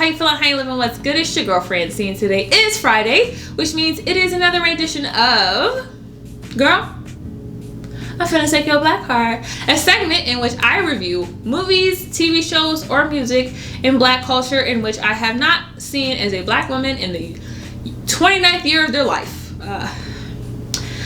how you feeling, how you living, what's good? It's your girl Francine. Today is Friday, which means it is another edition of Girl, I'm finna take your black card, a segment in which I review movies, TV shows, or music in black culture in which I have not seen as a black woman in the 29th year of their life. I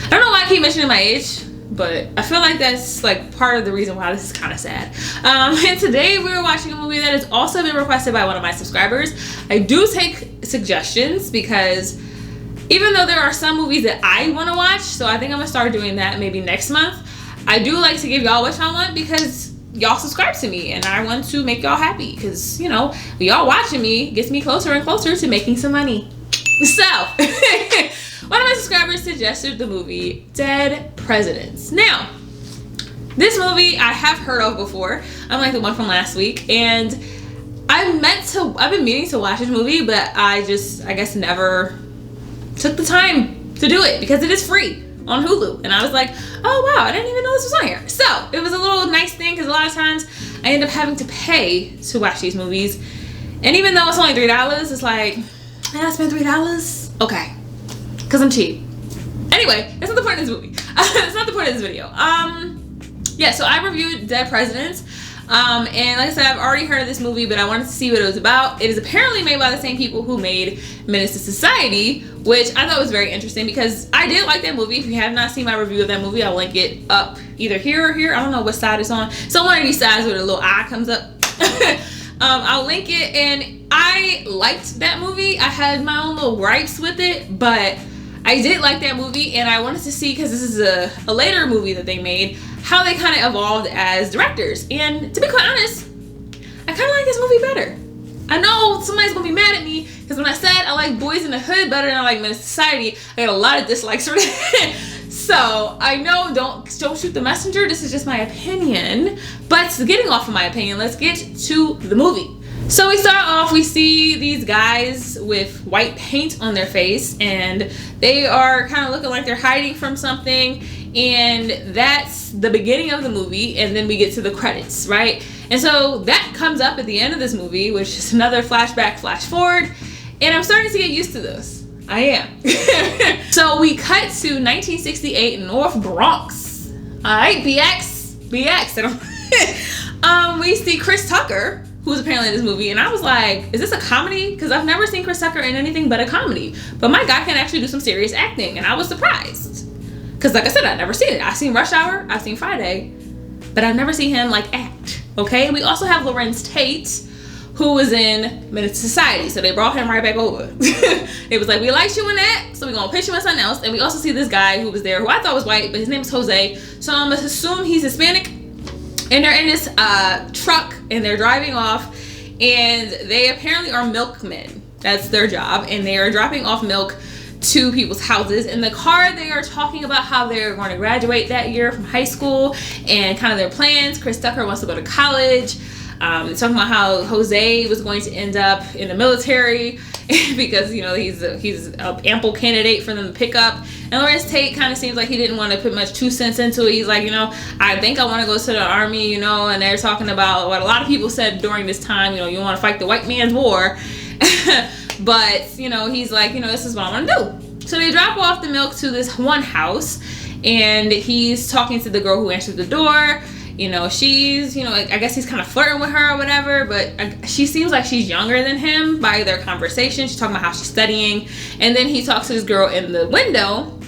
don't know why I keep mentioning my age, but I feel like that's like part of the reason why this is kind of sad. And today we were watching a movie that has also been requested by one of my subscribers. I do take suggestions because even though there are some movies that I want to watch, so I think I'm gonna start doing that maybe next month, I do like to give y'all what y'all want because y'all subscribe to me and I want to make y'all happy because, you know, y'all watching me gets me closer and closer to making some money. So one of my subscribers suggested the movie Dead Presidents. Now, this movie I have heard of before, unlike the one from last week, and I've been meaning to watch this movie, but I guess never took the time to do it because it is free on Hulu. And I was like, oh wow, I didn't even know this was on here. So it was a little nice thing because a lot of times I end up having to pay to watch these movies. And even though it's only $3, it's like, I gotta spend $3? Okay. Because I'm cheap. Anyway, that's not the point of this movie. That's not the point of this video. Yeah, so I reviewed Dead Presidents. And like I said, I've already heard of this movie, but I wanted to see what it was about. It is apparently made by the same people who made Menace II Society, which I thought was very interesting because I did like that movie. If you have not seen my review of that movie, I'll link it up either here or here. I don't know what side it's on. So one of these sides where the little eye comes up. I'll link it, and I liked that movie. I had my own little gripes with it, but I did like that movie, and I wanted to see, because this is a later movie that they made, how they kind of evolved as directors. And to be quite honest, I kind of like this movie better. I know somebody's gonna be mad at me because when I said I like Boys in the Hood better than I like Menace II Society, I got a lot of dislikes for that. So I know, don't shoot the messenger. This is just my opinion. But getting off of my opinion, let's get to the movie. So we start off, we see these guys with white paint on their face, and they are kind of looking like they're hiding from something, and that's the beginning of the movie, and then we get to the credits, right? And so that comes up at the end of this movie, which is another flashback, flash forward, and I'm starting to get used to this. I am. So we cut to 1968 North Bronx. All right, BX. We see Chris Tucker, who's apparently in this movie, and I was like, is this a comedy? Because I've never seen Chris Tucker in anything but a comedy. But my guy can actually do some serious acting, and I was surprised. Because like I said, I've never seen it. I've seen Rush Hour, I've seen Friday, but I've never seen him like act, okay? We also have Larenz Tate, who was in Menace II Society, so they brought him right back over. It was like, we liked you in that, so we're gonna pitch you in something else. And we also see this guy who was there, who I thought was white, but his name is Jose, so I'm gonna assume he's Hispanic. And they're in this truck, and they're driving off, and they apparently are milkmen. That's their job, and they are dropping off milk to people's houses. In the car, they are talking about how they're going to graduate that year from high school and kind of their plans. Chris Tucker wants to go to college. Talking about how Jose was going to end up in the military because, you know, he's an ample candidate for them to pick up. And Larenz Tate kind of seems like he didn't want to put much 2 cents into it. He's like, you know, I think I want to go to the army, you know, and they're talking about what a lot of people said during this time, you know, you want to fight the white man's war. But, you know, he's like, you know, this is what I want to do. So they drop off the milk to this one house, and he's talking to the girl who answered the door. You know, she's, you know, I guess he's kind of flirting with her or whatever, but she seems like she's younger than him by their conversation. She's talking about how she's studying. And then he talks to this girl in the window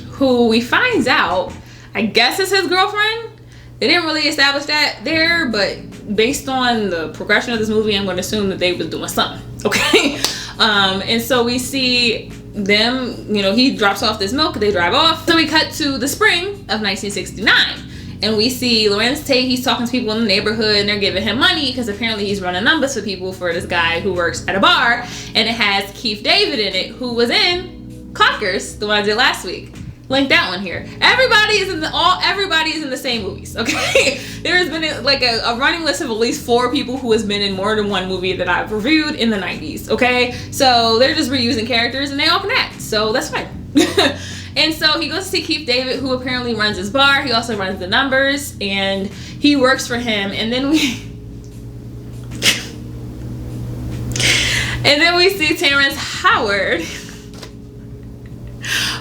who we finds out, I guess is his girlfriend. They didn't really establish that there, but based on the progression of this movie, I'm going to assume that they was doing something, okay? And so we see them, you know, he drops off this milk, they drive off. So we cut to the spring of 1969. And we see Larenz Tate, he's talking to people in the neighborhood, and they're giving him money because apparently he's running numbers for people for this guy who works at a bar. And it has Keith David in it, who was in Clockers, the one I did last week. Link that one here. Everybody is in the same movies, okay? There has been like a running list of at least 4 people who has been in more than one movie that I've reviewed in the 90s, okay? So they're just reusing characters and they all can act, so that's fine. And so he goes to see Keith David, who apparently runs his bar. He also runs the numbers, and he works for him. And then And then we see Terrence Howard,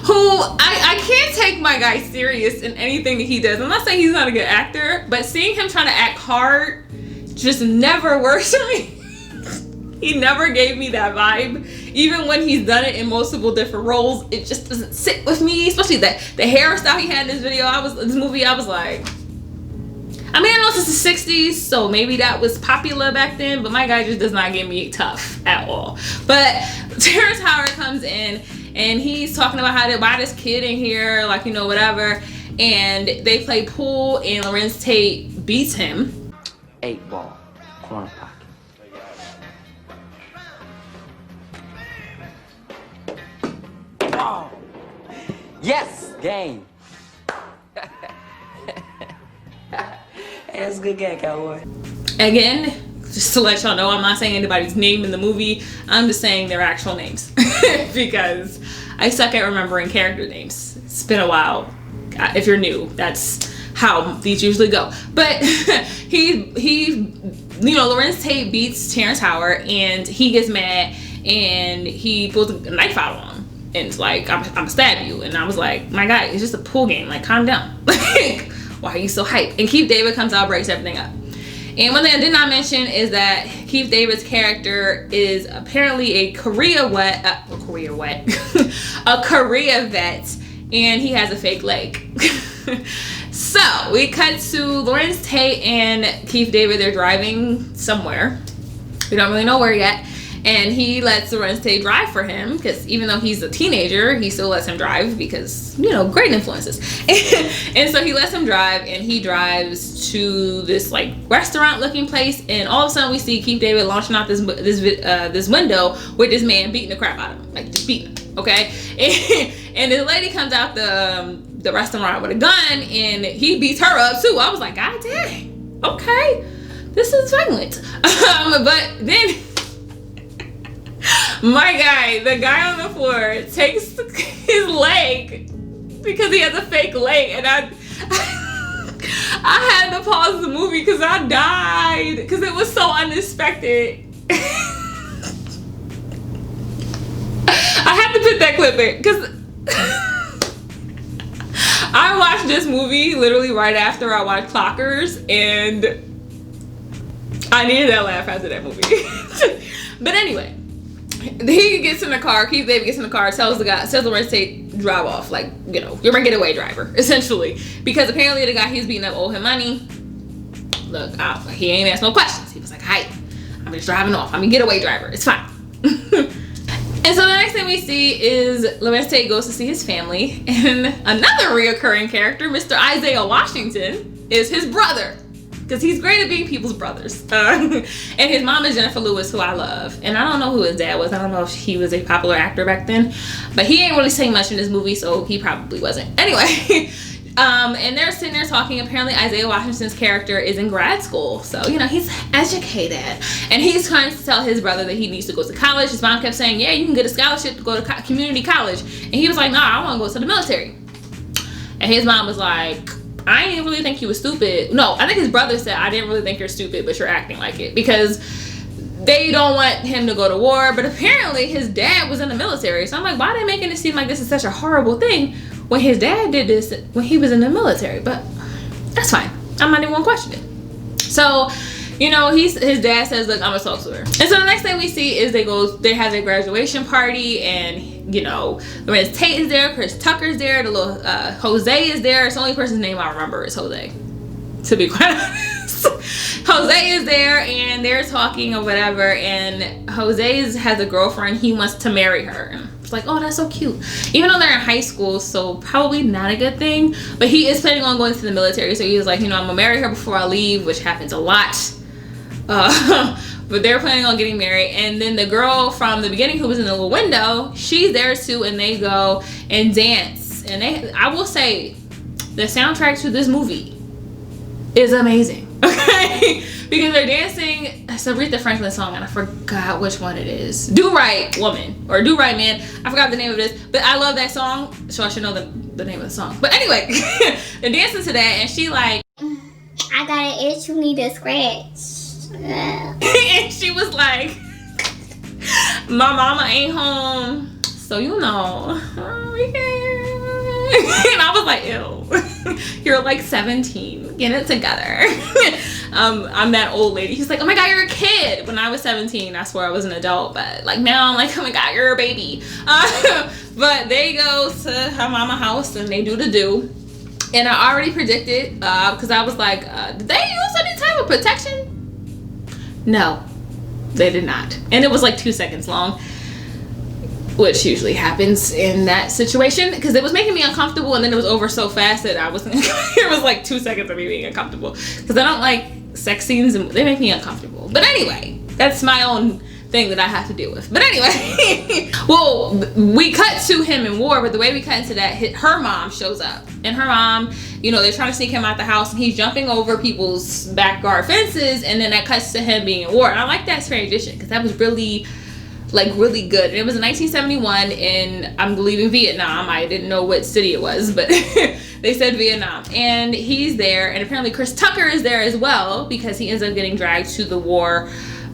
who I can't take my guy serious in anything that he does. I'm not saying he's not a good actor, but seeing him trying to act hard just never works for me. He never gave me that vibe. Even when he's done it in multiple different roles, it just doesn't sit with me. Especially the hairstyle he had in this video. This movie, I was like, I mean, I know this is the 60s, so maybe that was popular back then, but my guy just does not get me tough at all. But Terrence Howard comes in and he's talking about how they buy this kid in here, like, you know, whatever. And they play pool and Larenz Tate beats him. 8-ball, corner pocket. Oh. Yes, game. That's a good game, cowboy. Again, just to let y'all know, I'm not saying anybody's name in the movie. I'm just saying their actual names because I suck at remembering character names. It's been a while. If you're new, that's how these usually go. But he you know, Larenz Tate beats Terrence Howard and he gets mad and he pulls a knife out on him and it's like, I'm gonna stab you. And I was like, my guy, it's just a pool game. Like, calm down. Like, why are you so hyped? And Keith David comes out, breaks everything up. And one thing I did not mention is that Keith David's character is apparently a Korea vet, and he has a fake leg. So we cut to Larenz Tate and Keith David. They're driving somewhere. We don't really know where yet. And he lets Larenz Tate drive for him because even though he's a teenager, he still lets him drive because, you know, great influences. And so he lets him drive and he drives to this like restaurant looking place. And all of a sudden we see Keith David launching out this window with this man beating the crap out of him, like just beating him, okay? And this lady comes out the restaurant with a gun and he beats her up too. I was like, God dang, okay, this is violent. But then my guy, the guy on the floor, takes his leg because he has a fake leg, and I had to pause the movie because I died because it was so unexpected. I had to put that clip in because I watched this movie literally right after I watched Clockers, and I needed that laugh after that movie. But anyway, he gets in the car, Keith David gets in the car, tells Larenz Tate, drive off, like, you know, you're my getaway driver, essentially. Because apparently the guy he's beating up owed him money. Look, he ain't asked no questions. He was like, hi, I'm just driving off. I'm a getaway driver. It's fine. And so the next thing we see is Larenz Tate goes to see his family, and another reoccurring character, Mr. Isaiah Washington, is his brother. Because he's great at being people's brothers. And his mom is Jennifer Lewis, who I love. And I don't know who his dad was. I don't know if he was a popular actor back then. But he ain't really saying much in this movie, so he probably wasn't. Anyway, and they're sitting there talking. Apparently Isaiah Washington's character is in grad school. So, you know, he's educated. And he's trying to tell his brother that he needs to go to college. His mom kept saying, yeah, you can get a scholarship to go to community college. And he was like, nah, I want to go to the military. And his mom was like, I didn't really think you were stupid. No, I think his brother said, I didn't really think you're stupid, but you're acting like it. Because they don't want him to go to war. But apparently his dad was in the military. So I'm like, why are they making it seem like this is such a horrible thing when his dad did this when he was in the military? But that's fine. I'm not even going to question it. So, you know, his dad says, look, I'm going to talk to her. And so the next thing we see is they have their graduation party, and, you know, Larenz Tate is there, Chris Tucker's there, the little Jose is there. It's the only person's name I remember is Jose, to be quite honest. Jose is there, and they're talking or whatever, and Jose has a girlfriend. He wants to marry her. And it's like, oh, that's so cute. Even though they're in high school, so probably not a good thing. But he is planning on going to the military, so he was like, you know, I'm gonna marry her before I leave, which happens a lot. But they're planning on getting married, and then the girl from the beginning who was in the little window, she's there too, and they go and dance. And I will say, the soundtrack to this movie is amazing. Okay, because they're dancing. It's a Aretha Franklin song, and I forgot which one it is. Do Right Woman or Do Right Man. I forgot the name of this, but I love that song, so I should know the name of the song. But anyway, they're dancing to that, and she like, I got an itch, you need a scratch. And she was like, My mama ain't home, so you know, we can. And I was like, ew, you're like 17, get it together. I'm that old lady. He's like, oh my God, you're a kid. When I was 17, I swore I was an adult, but like now I'm like, oh my God, you're a baby. But they go to her mama house and they do the do. And I already predicted, because I was like, did they use any type of protection? No, they did not. And it was like 2 seconds long, which usually happens in that situation, because it was making me uncomfortable, and then it was over so fast that I wasn't, it was like 2 seconds of me being uncomfortable, because I don't like sex scenes and they make me uncomfortable. But anyway, that's my own thing that I have to deal with. But anyway, well, we cut to him in war, but the way we cut into that, her mom shows up, and her mom, you know, they're trying to sneak him out the house, and he's jumping over people's backyard fences, and then that cuts to him being in war. And I like that transition, because that was really, like, really good. And it was in 1971 in, I'm believing, Vietnam. I didn't know what city it was, but they said Vietnam. And he's there, and apparently Chris Tucker is there as well, because he ends up getting dragged to the war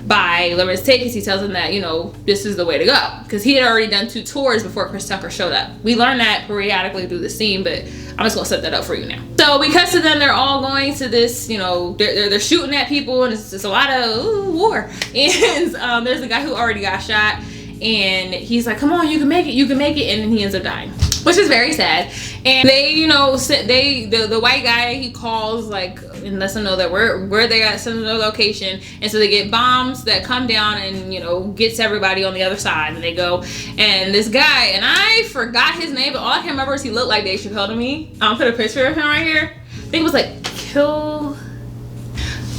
by Larenz Tate, because he tells him that, you know, this is the way to go, because he had already done 2 tours before Chris Tucker showed up. We learned that periodically through the scene, but I'm just gonna set that up for you now. So we cut to them, they're all going to this, you know, they're shooting at people, and it's just a lot of war. And there's a guy who already got shot, and he's like, come on, you can make it, you can make it, and then he ends up dying, which is very sad. And they, you know, the white guy, he calls, like, and lets them know that where they got some other location, and so they get bombs that come down and, you know, gets everybody on the other side, and they go, and this guy, and I forgot his name, but all I can remember is he looked like Dave Chappelle to me. I'll put a picture of him right here. I think it was like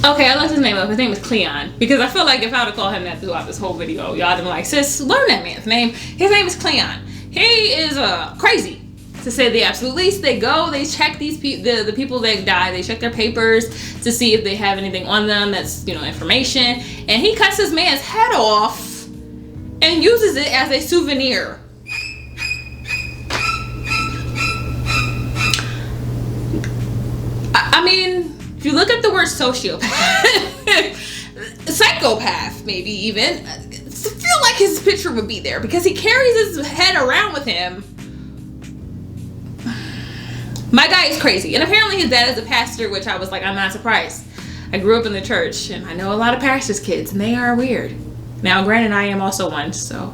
okay, I looked his name up. His name is Cleon, because I feel like if I would have called him that throughout this whole video, y'all would be like, sis, learn that man's name. His name is Cleon. He is crazy, to say the absolute least. They go, they check these the people that died, they check their papers to see if they have anything on them that's, you know, information, and he cuts this man's head off and uses it as a souvenir. I mean, if you look at the word sociopath, psychopath maybe even, I feel like his picture would be there, because he carries his head around with him. My guy is crazy, and apparently his dad is a pastor, which I was like, I'm not surprised. I grew up in the church, and I know a lot of pastors' kids, and they are weird. Now, granted, I am also one, so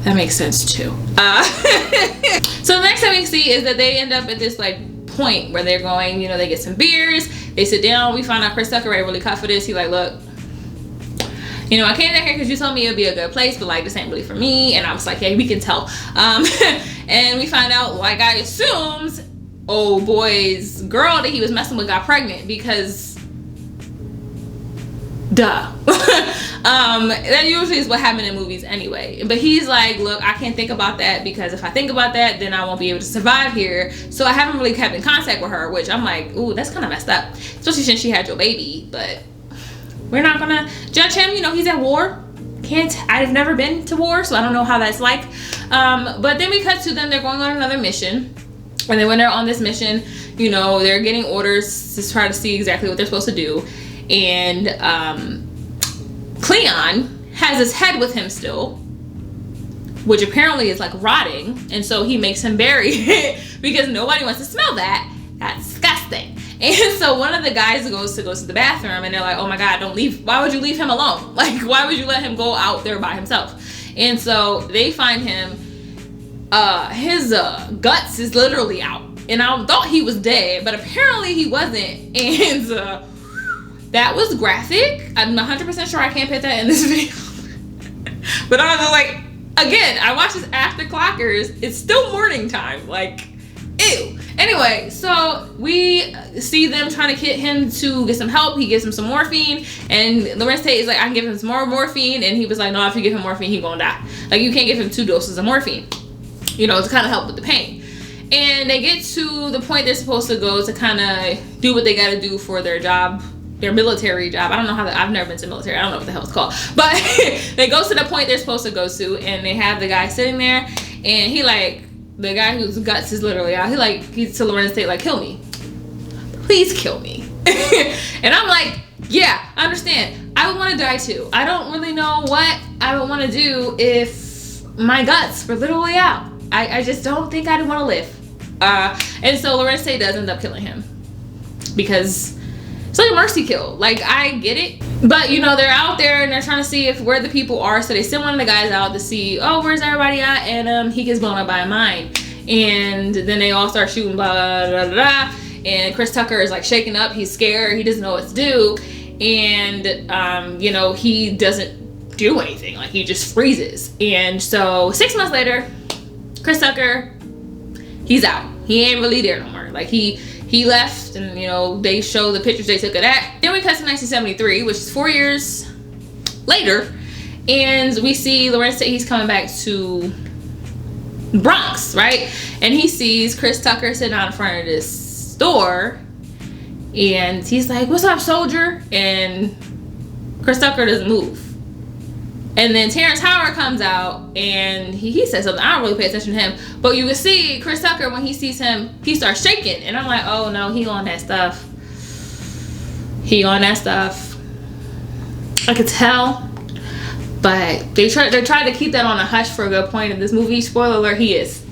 that makes sense too. So the next thing we see is that they end up at this like point where they're going, you know, they get some beers, they sit down, we find out Chris Tucker ain't really cut for this. He like, look, you know, I came down here because you told me it'd be a good place, but like, this ain't really for me. And I was like, yeah, we can tell. And we find out, like, I assumes old boy's girl that he was messing with got pregnant, because duh. That usually is what happened in movies anyway. But he's like, look, I can't think about that, because if I think about that, then I won't be able to survive here. So I haven't really kept in contact with her, which I'm like, ooh, that's kind of messed up, especially since she had your baby. But we're not gonna judge him, you know, he's at war. I've never been to war, so I don't know how that's like. But then we cut to them, they're going on another mission. And then when they're on this mission, you know, they're getting orders to try to see exactly what they're supposed to do. And Cleon has his head with him still, which apparently is like rotting, and so he makes him bury it because nobody wants to smell that. That's disgusting. And so one of the guys goes to the bathroom, and they're like, oh my God, don't leave. Why would you leave him alone? Like, why would you let him go out there by himself? And so they find him, his guts is literally out, and I thought he was dead, but apparently he wasn't. And that was graphic. I'm 100% sure I can't put that in this video. But I was like, again, I watched this after Clockers. It's still morning time. Like, ew. Anyway, so we see them trying to get him to get some help. He gives him some morphine, and Larenz Tate is like, I can give him some more morphine. And he was like, no, if you give him morphine, he's gonna die. Like, you can't give him 2 doses of morphine, you know, to kind of help with the pain. And they get to the point they're supposed to go to kind of do what they got to do for their job, their military job. I don't know how I've never been to military. I don't know what the hell it's called. But they go to the point they're supposed to go to, and they have the guy sitting there, and he like, the guy whose guts is literally out, he's to Larenz Tate like, kill me. Please kill me. And I'm like, yeah, I understand. I would want to die too. I don't really know what I would want to do if my guts were literally out. I just don't think I'd want to live. And so Larenz Tate does end up killing him because it's like a mercy kill. Like, I get it, but you know, they're out there and they're trying to see if where the people are, so they send one of the guys out to see, oh, where's everybody at? And he gets blown up by a mine, and then they all start shooting, blah blah blah blah. And Chris Tucker is like shaking up, he's scared, he doesn't know what to do, and you know, he doesn't do anything, like he just freezes. And so 6 months later, Chris Tucker, he's out. He ain't really there no more. Like he left, and you know, they show the pictures they took of that. Then we cut to 1973, which is 4 years later, and we see Larenz Tate, he's coming back to Bronx, right? And he sees Chris Tucker sitting out in front of this store, and he's like, "What's up, soldier?" And Chris Tucker doesn't move. And then Terrence Howard comes out and he says something. I don't really pay attention to him, but you can see Chris Tucker, when he sees him, he starts shaking. And I'm like, oh no, he on that stuff. He on that stuff. I could tell, but they tried to keep that on a hush for a good point in this movie. Spoiler alert, he is.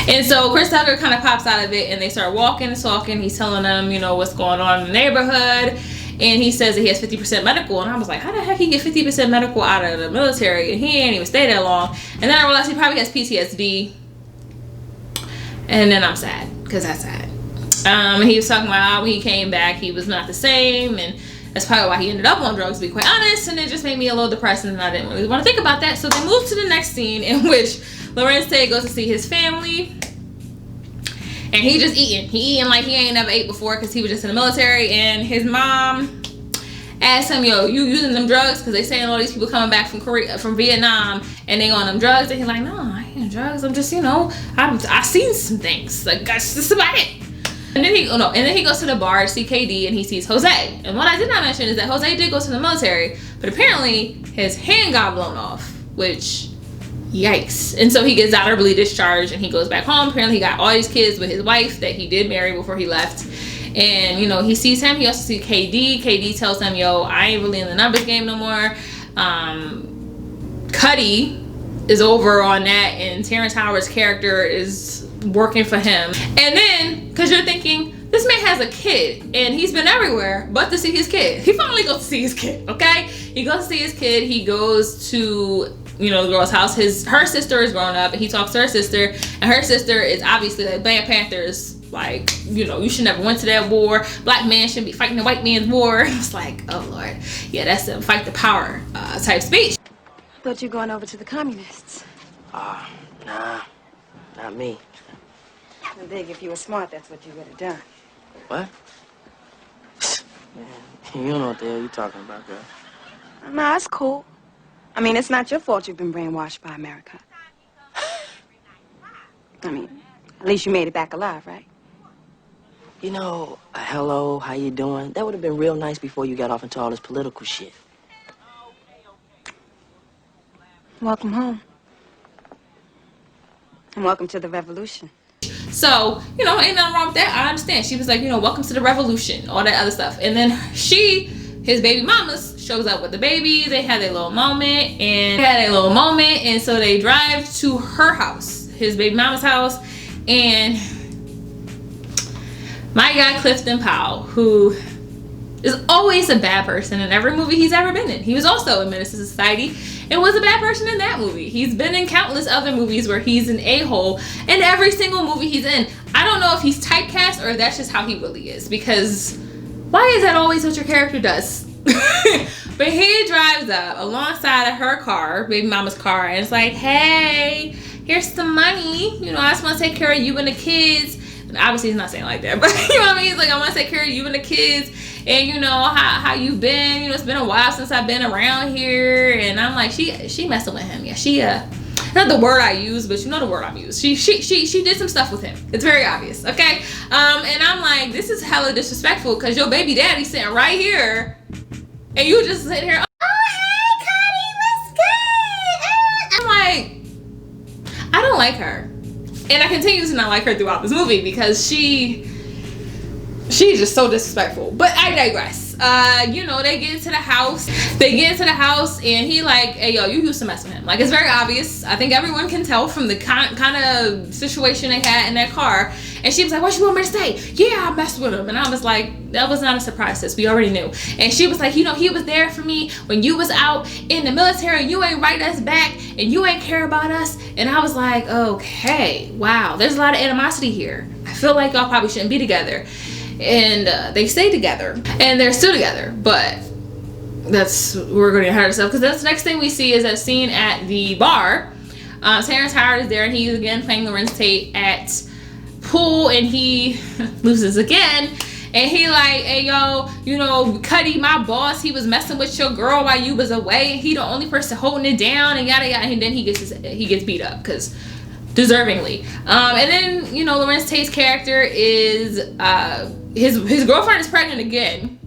And so Chris Tucker kind of pops out of it, and they start walking and talking. He's telling them, you know, what's going on in the neighborhood. And he says that he has 50% medical. And I was like, how the heck he get 50% medical out of the military? And he ain't even stay that long. And then I realized he probably has PTSD. And then I'm sad, because that's sad. And he was talking about how when he came back, he was not the same. And that's probably why he ended up on drugs, to be quite honest. And it just made me a little depressed, and I didn't really want to think about that. So they moved to the next scene, in which Larenz Tate goes to see his family. And he just eating. He eating like he ain't never ate before, because he was just in the military. And his mom asked him, yo, you using them drugs? Because they saying all these people coming back from Vietnam, and they on them drugs. And he's like, no, I ain't drugs. I'm just, you know, I seen some things. Like, that's just about it. And then he goes to the bar to see KD, and he sees Jose. And what I did not mention is that Jose did go to the military, but apparently his hand got blown off, which, yikes. And so he gets honorably discharged, and he goes back home. Apparently he got all these kids with his wife that he did marry before he left. And you know, he sees him. He also sees KD. KD tells him, yo, I ain't really in the numbers game no more. Cuddy is over on that, and Terrence Howard's character is working for him. And then, because you're thinking, this man has a kid and he's been everywhere but to see his kid. He finally goes to see his kid, okay? He goes to see his kid. He goes to, you know, the girl's house. Her sister is growing up, and he talks to her sister, and her sister is obviously like Black Panthers. Like, you know, you should never went to that war. Black man shouldn't be fighting the white man's war. It's like, oh Lord, yeah, that's a fight the power type speech. I thought you were going over to the communists. Nah, not me. I think if you were smart, that's what you would have done. What? Man, you don't know what the hell you're talking about, girl. Nah, it's cool. I mean, it's not your fault you've been brainwashed by America. I mean, at least you made it back alive, right? You know, hello, how you doing? That would have been real nice before you got off into all this political shit. Welcome home. And welcome to the revolution. So, you know, ain't nothing wrong with that. I understand. She was like, you know, welcome to the revolution, all that other stuff. And then his baby mamas, shows up with the baby. They had a little moment, and so they drive to her house, his baby mama's house. And my guy Clifton Powell, who is always a bad person in every movie he's ever been in. He was also in Menace II Society and was a bad person in that movie. He's been in countless other movies where he's an a-hole in every single movie he's in. I don't know if he's typecast or if that's just how he really is, because why is that always what your character does? But he drives up alongside of her car, baby mama's car, and it's like, hey, here's some money. You know, I just want to take care of you and the kids. And obviously he's not saying like that, but you know what I mean? He's like, I want to take care of you and the kids, and you know, how you been. You know, it's been a while since I've been around here. And I'm like, she messing with him. Yeah, she not the word I use, but you know the word I'm used. She did some stuff with him. It's very obvious, okay? And I'm like, this is hella disrespectful, because your baby daddy's sitting right here, and you just sitting here, oh, hey, Cuddy, what's good? I'm like, I don't like her. And I continue to not like her throughout this movie, because she's just so disrespectful. But I digress. you know, they get into the house. And he like, hey, yo, you used to mess with him. Like, it's very obvious. I think everyone can tell from the kind of situation they had in that car. And she was like, what you want me to say? Yeah, I messed with him. And I was like, that was not a surprise, sis. We already knew. And she was like, you know, he was there for me when you was out in the military and you ain't write us back and you ain't care about us. And I was like, okay, wow, there's a lot of animosity here. I feel like y'all probably shouldn't be together. And they stayed together and they're still together, but we're going to hurt ourselves, because that's the next thing we see is a scene at the bar. Terrence Howard is there and he's again playing Larenz Tate at pool, and he loses again. And he like, hey, yo, you know, Cuddy, my boss, he was messing with your girl while you was away. And he the only person holding it down and yada yada. And then he gets beat up, because deservingly. And then, you know, Larenz Tate's character is his girlfriend is pregnant again,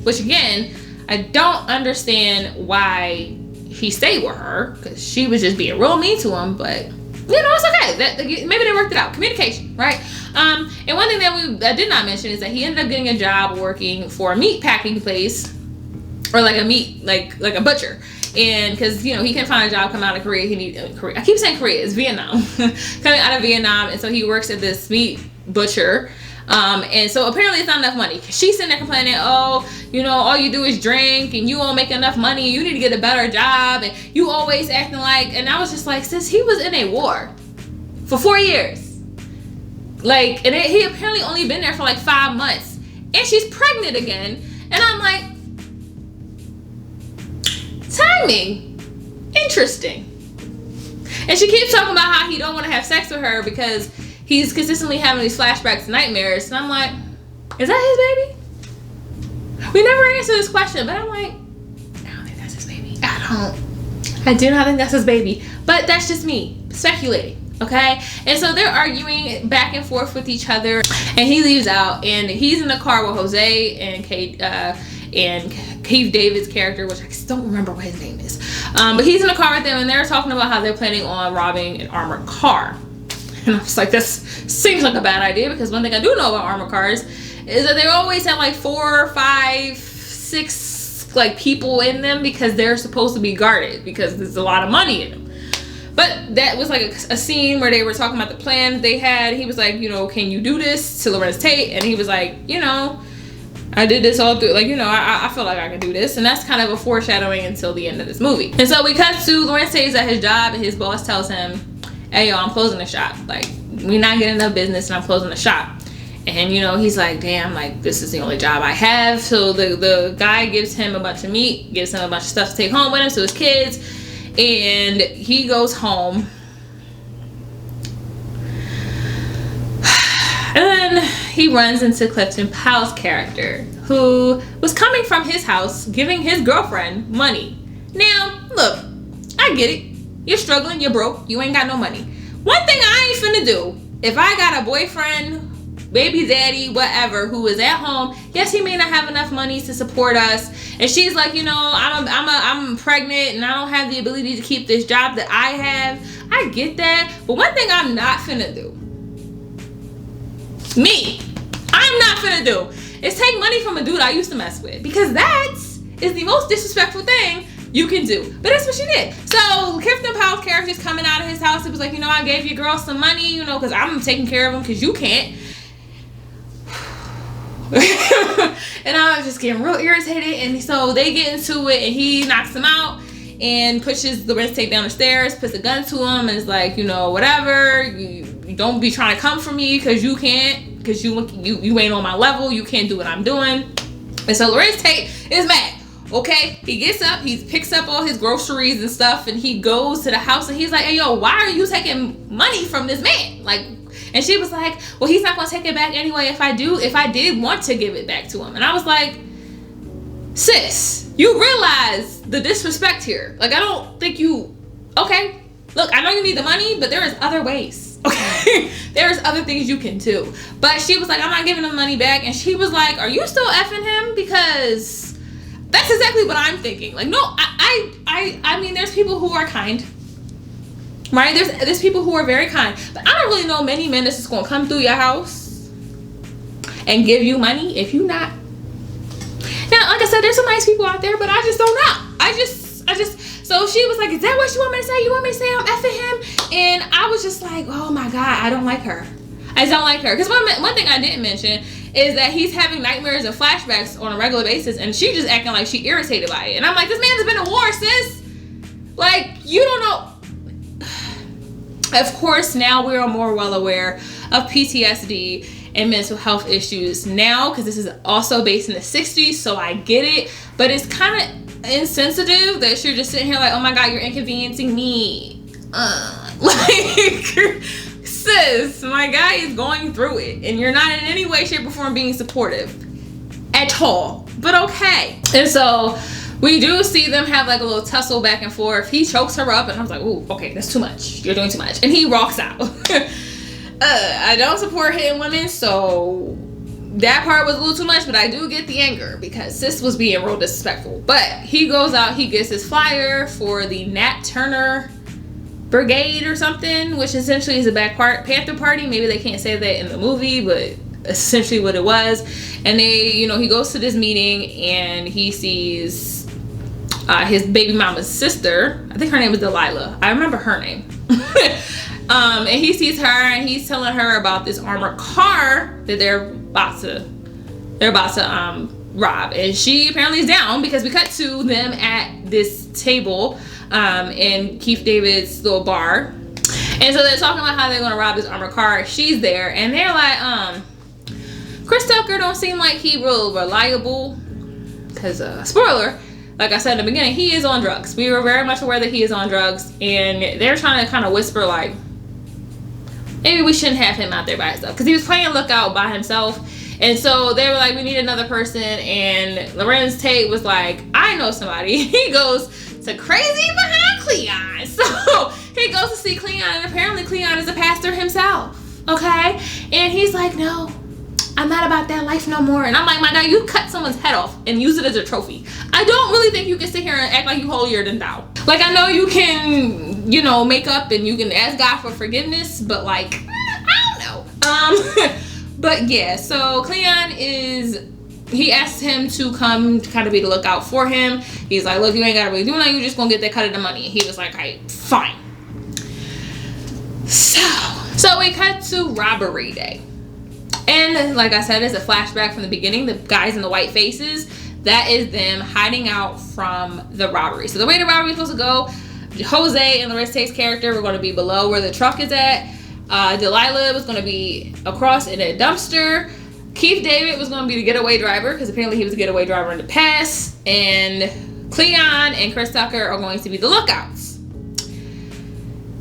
which again, I don't understand why he stayed with her, because she was just being real mean to him. But you know, it's okay. Maybe they worked it out. Communication, right? And one thing that I did not mention is that he ended up getting a job working for a meat packing place, or like a meat, like a butcher. And because, you know, he couldn't find a job coming out of Korea. Korea. I keep saying Korea, it's Vietnam. Coming out of Vietnam. And so he works at this meat butcher. And so apparently it's not enough money. She's sitting there complaining, oh, you know, all you do is drink and you won't make enough money. You need to get a better job. And you always acting like, and I was just like, sis, he was in a war for 4 years. Like, and he apparently only been there for like 5 months. And she's pregnant again. And I'm like, timing, interesting. And she keeps talking about how he don't want to have sex with her because he's consistently having these flashbacks and nightmares. And I'm like, is that his baby? We never answered this question, but I'm like, I don't think that's his baby. I do not think that's his baby. But that's just me speculating, okay? And so they're arguing back and forth with each other, and he leaves out, and he's in the car with Jose and Kate, and Keith David's character, which I don't remember what his name is. But he's in the car with them, and they're talking about how they're planning on robbing an armored car. And I was like, this seems like a bad idea, because one thing I do know about armored cars is that they always have like 4, 5, 6 like people in them, because they're supposed to be guarded, because there's a lot of money in them. But that was like a scene where they were talking about the plan they had. He was like, you know, can you do this to Larenz Tate? And he was like, you know, I did this all through, like, you know, I feel like I can do this. And that's kind of a foreshadowing until the end of this movie. And so we cut to Larenz Tate's at his job, and his boss tells him, hey, yo, I'm closing the shop. Like, we're not getting enough business, and I'm closing the shop. And, you know, he's like, damn, like, this is the only job I have. So the guy gives him a bunch of meat, gives him a bunch of stuff to take home with him, so his kids. And he goes home. And then he runs into Clifton Powell's character, who was coming from his house, giving his girlfriend money. Now, look, I get it. You're struggling, you're broke, you ain't got no money. One thing I ain't finna do, if I got a boyfriend, baby daddy, whatever, who is at home, yes, he may not have enough money to support us, and she's like, you know, I'm pregnant and I don't have the ability to keep this job that I have. I get that, but one thing I'm not finna do, I'm not finna do, is take money from a dude I used to mess with, because that is the most disrespectful thing you can do. But that's what she did. So Clifton Powell's character's coming out of his house. He was like, you know, I gave your girl some money, you know, because I'm taking care of him because you can't. And I was just getting real irritated. And so they get into it, and he knocks him out and pushes Larenz Tate down the stairs, puts a gun to him, and is like, you know, whatever, you don't be trying to come for me because you can't, because you ain't on my level, you can't do what I'm doing. And so Larenz Tate is mad. Okay, he gets up, he picks up all his groceries and stuff, and he goes to the house, and he's like, hey, yo, why are you taking money from this man? Like, and she was like, well, he's not gonna take it back anyway if I did want to give it back to him. And I was like, sis, you realize the disrespect here. Like, I don't think you, okay, look, I know you need the money, but there is other ways, okay? There's other things you can do. But she was like, I'm not giving him money back. And she was like, are you still effing him? Because that's exactly what I'm thinking. Like, no, I mean, there's people who are kind, right? There's people who are very kind, but I don't really know many men that's just gonna come through your house and give you money if you not. Now, like I said, there's some nice people out there, but I just don't know. So she was like, is that what you want me to say? You want me to say I'm effing him? And I was just like, oh my God, I don't like her. I just don't like her. Because one thing I didn't mention is that he's having nightmares and flashbacks on a regular basis, and she's just acting like she irritated by it. And I'm like, this man's been in war, sis. Like, you don't know. Of course, now we are more well aware of PTSD and mental health issues now, because this is also based in the 60s, so I get it. But it's kind of insensitive that you're just sitting here like, oh my God, you're inconveniencing me. Like, sis, my guy is going through it, and you're not in any way, shape, or form being supportive at all. But okay. And so we do see them have like a little tussle back and forth. He chokes her up, and I was like, ooh, okay, that's too much. You're doing too much. And he walks out. I don't support hitting women, so that part was a little too much, but I do get the anger because sis was being real disrespectful. But he goes out, he gets his flyer for the Nat Turner Brigade or something, which essentially is a Black Panther party. Maybe they can't say that in the movie, but essentially what it was. And they, you know, he goes to this meeting and he sees his baby mama's sister. I think her name is Delilah. I remember her name. And he sees her and he's telling her about this armored car that they're about to rob. And she apparently is down, because we cut to them at this table in Keith David's little bar. And so they're talking about how they're gonna rob this armored car. She's there and they're like, Chris Tucker don't seem like he real reliable, because spoiler, like I said in the beginning, he is on drugs. We were very much aware that he is on drugs, and they're trying to kind of whisper like, maybe we shouldn't have him out there by himself, because he was playing lookout by himself. And so they were like, we need another person. And Larenz Tate was like, I know somebody. He goes to crazy behind Cleon. So he goes to see Cleon, and apparently Cleon is a pastor himself. Okay? And he's like, no, I'm not about that life no more. And I'm like, my God, you cut someone's head off and use it as a trophy. I don't really think you can sit here and act like you holier than thou. Like, I know you can, you know, make up and you can ask God for forgiveness, but like, I don't know. But yeah, so Cleon he asked him to come to kind of be the lookout for him. He's like, look, you ain't gotta really do nothing, you just gonna get that cut of the money. He was like, all right, fine. So we cut to robbery day. And like I said, it's a flashback from the beginning. The guys in the white faces, that is them hiding out from the robbery. So the way the robbery is supposed to go, Jose and Larenz Tate's character were going to be below where the truck is at. Delilah was going to be across in a dumpster. Keith David was going to be the getaway driver, because apparently he was a getaway driver in the past. And Cleon and Chris Tucker are going to be the lookouts.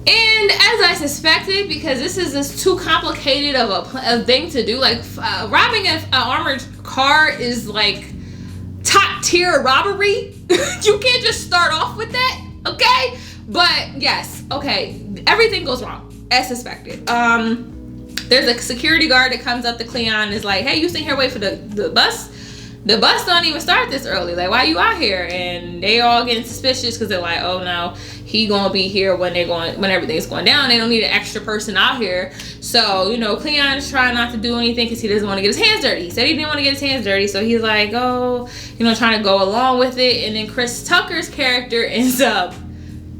And as I suspected, because this is just too complicated of a thing to do, like robbing an armored car is like top tier robbery. You can't just start off with that, okay? But yes, okay, everything goes wrong as suspected. There's a security guard that comes up to Cleon and is like, hey, you sitting here waiting for the bus? The bus don't even start this early. Like, why you out here? And they all getting suspicious because they're like, oh no, he gonna be here when everything's going down. They don't need an extra person out here. So, you know, Cleon's trying not to do anything because he doesn't want to get his hands dirty. He said he didn't want to get his hands dirty. So he's like, oh, you know, trying to go along with it. And then Chris Tucker's character ends up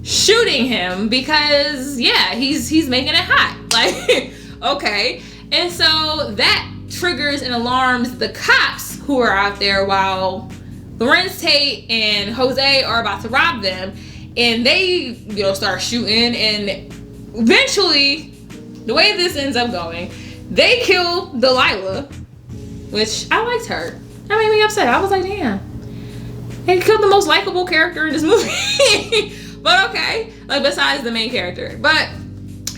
shooting him because, yeah, he's making it hot. Like, okay. And so that triggers and alarms the cops who are out there while Larenz Tate and Jose are about to rob them, and they, you know, start shooting, and eventually the way this ends up going, they kill Delilah, which I liked her. That made me upset. I was like, damn, they killed the most likable character in this movie. But okay, like besides the main character, but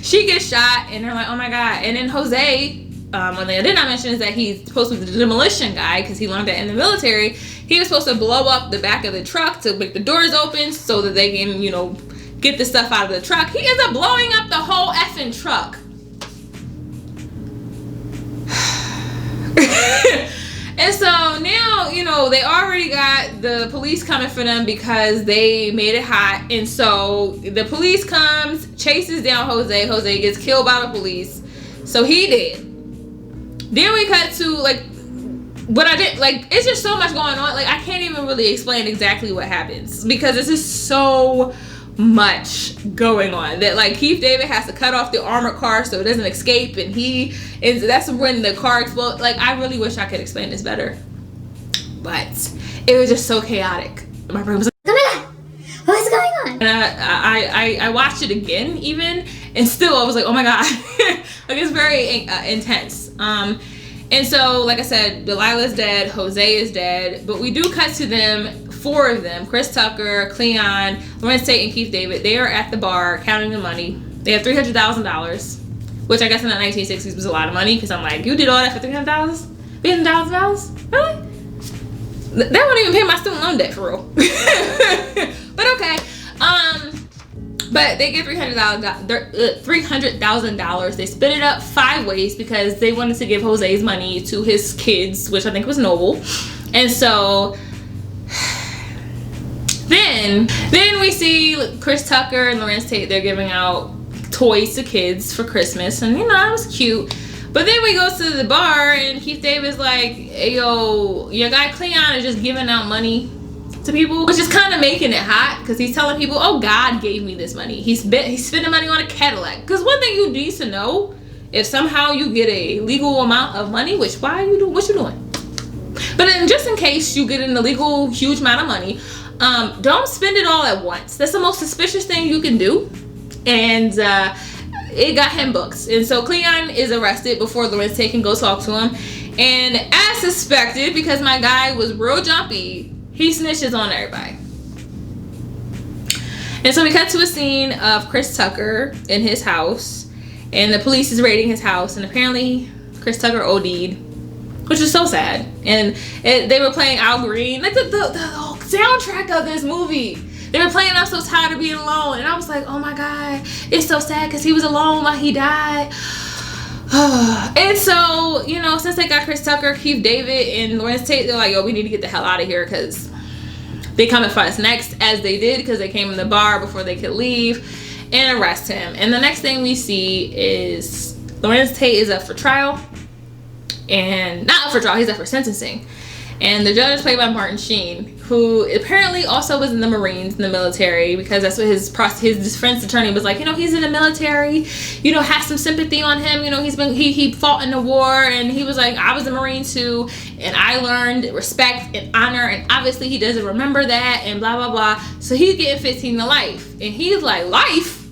she gets shot and they're like, oh my God. And then Jose, one thing I did not mention is that he's supposed to be the demolition guy, because he learned that in the military. He was supposed to blow up the back of the truck to make the doors open so that they can, you know, get the stuff out of the truck. He ends up blowing up the whole effing truck. And so now, you know, they already got the police coming for them because they made it hot. And so the police comes, chases down Jose. Jose gets killed by the police. So he did. Then we cut to, like, what I did, like, it's just so much going on. Like, I can't even really explain exactly what happens because it's just so much going on that, like, Keith David has to cut off the armored car so it doesn't escape, and that's when the car explodes. Like, I really wish I could explain this better, but it was just so chaotic. My brain was like, oh my god, what's going on? and I watched it again even, and still I was like, oh my god. Like, it's very intense. And so, like I said, Delilah's dead, Jose is dead, but we do cut to them, 4 of them, Chris Tucker, Cleon, Larenz Tate, and Keith David. They are at the bar counting the money. They have $300,000, which I guess in the 1960s was a lot of money, because I'm like, you did all that for $300,000? $300,000? Really? That wouldn't even pay my student loan debt, for real. But okay. But they get $300,000. They split it up 5 ways because they wanted to give Jose's money to his kids, which I think was noble. And so then we see Chris Tucker and Larenz Tate. They're giving out toys to kids for Christmas, and that was cute. But then we go to the bar, and Keith David's like, hey, yo, your guy Cleon is just giving out money to people, which is kind of making it hot because he's telling people, oh, God gave me this money. He's spending money on a Cadillac. Because one thing you need to know, if somehow you get a legal amount of money, which what you doing? But then just in case you get an illegal huge amount of money, don't spend it all at once. That's the most suspicious thing you can do. And it got him booked. And so Cleon is arrested before Larenz Tate can go talk to him. And as suspected, because my guy was real jumpy, he snitches on everybody. And so we cut to a scene of Chris Tucker in his house, and the police is raiding his house, and apparently Chris Tucker OD'd, which is so sad. And they were playing Al Green, like the whole soundtrack of this movie. They were playing I'm So Tired of Being Alone, and I was like, oh my God, it's so sad because he was alone while he died. And so, since they got Chris Tucker, Keith David, and Larenz Tate, they're like, yo, we need to get the hell out of here because they coming for us next, as they did because they came in the bar before they could leave and arrest him. And the next thing we see is Larenz Tate is up for trial, and not up for trial, he's up for sentencing. And the judge is played by Martin Sheen, who apparently also was in the Marines, in the military, because that's what his defense attorney was like, he's in the military, have some sympathy on him, he fought in the war, and he was like, I was a Marine too, and I learned respect and honor, and obviously he doesn't remember that, and blah blah blah. So he's getting 15 to life, and he's like, life?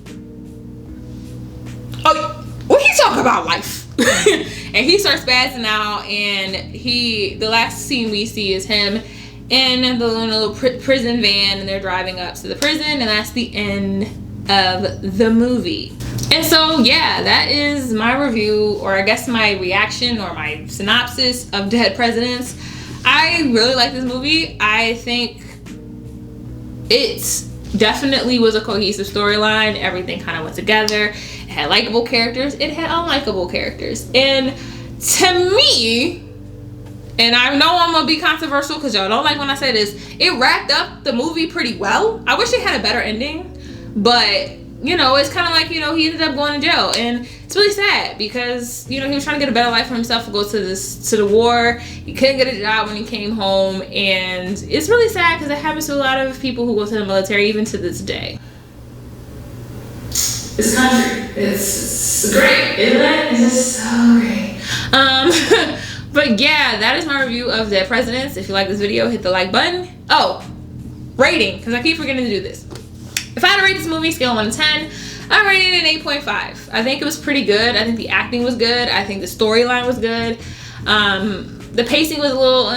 Oh, what he talking about, life? And he starts spazzing out, and the last scene we see is him in the little prison van, and they're driving up to the prison, and that's the end of the movie. And so yeah, that is my review, or I guess my reaction or my synopsis of Dead Presidents. I really like this movie. I think it definitely was a cohesive storyline. Everything kind of went together. It had likable characters, it had unlikable characters, and to me, and I know I'm gonna be controversial because y'all don't like when I say this, it wrapped up the movie pretty well. I wish it had a better ending, but it's kind of like, he ended up going to jail, and it's really sad because he was trying to get a better life for himself, to go to the war. He couldn't get a job when he came home, and it's really sad because it happens to a lot of people who go to the military even to this day. This country, it's great, isn't it? It's just so great. But yeah, that is my review of Dead Presidents. If you like this video, hit the like button. Oh, rating, because I keep forgetting to do this. If I had to rate this movie, scale 1 to 10, I rated it an 8.5. I think it was pretty good. I think the acting was good. I think the storyline was good. The pacing was a little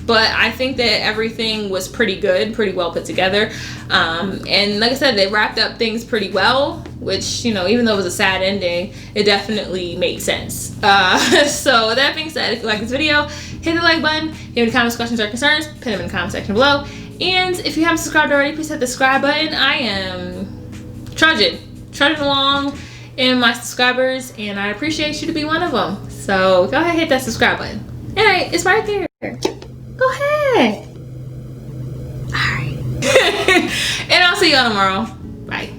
but I think that everything was pretty good, pretty well put together. And like I said, they wrapped up things pretty well, which, even though it was a sad ending, it definitely made sense. So with that being said, if you like this video, hit the like button. If you have any comments, questions, or concerns, put them in the comment section below. And if you haven't subscribed already, please hit the subscribe button. I am trudging along in my subscribers, and I appreciate you to be one of them. So go ahead and hit that subscribe button. Alright, it's right there. Go ahead. Alright. And I'll see y'all tomorrow. Bye.